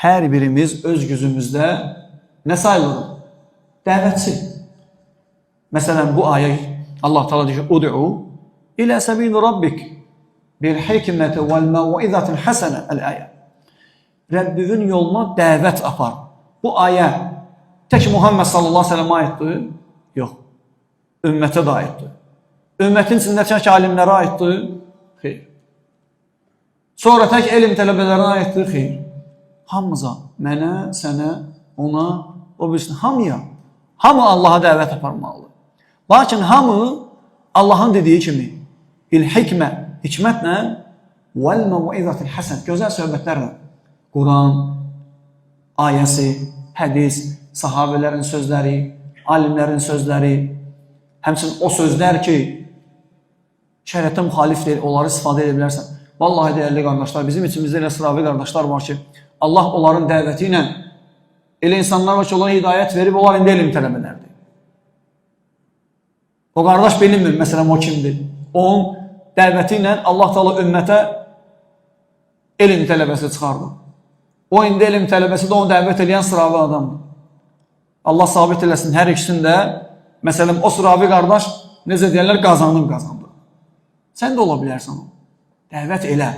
hər birimiz öz gücümüzdə nə sayılırıq? Dəvətçi. Məsələn, bu ayə Allah Teala deyir, "Ud'u ilə səbil rabbik bil hikməti vəl məv'izatil həsənə" el-ayə. Rəbbinin yoluna dəvət apar. Bu ayə tək Muhammed sallallahu əleyhi və səlləm aiddir? Yox. Ümmətə də aiddir. Ümmətin içində tək alimlərə aiddir? Xeyr. Sonra tək elm tələbələrinə aiddir? Xeyr. Hamımıza, mənə, sənə, ona, o birisine, hamıya. Hamı Allaha dəvət aparmalıdır. Lakin hamı Allahın dediyi kimi bil hikmə, hikmətlə vəl məv'izatil həsən, gözəl söhbətlərlə Quran ayəsi, hədis, sahabələrin sözləri, alimlərin sözləri, həmçinin o sözlər ki, şəriətə müxalif deyil, onları istifadə edə bilərsən. Vallahi dəyərli qardaşlar, bizim içimizdə elə sıravi qardaşlar var ki, Allah onların dəvəti ilə elə insanlar var ki, onlara hidayət verib, onlar indi elm tələbələrdir. O qardaş bilinmir, məsələn, o kimdir? Onun dəvəti ilə Allah Teala ümmətə elm tələbəsi çıxardı. O indi elm tələbəsi də onu dəvət edən sıravi adamdır. Allah sabit eləsin hər ikisini də, məsələn, o sıravi qardaş necə deyərlər, qazandı. Sən də ola bilərsən o. Dəvət elə.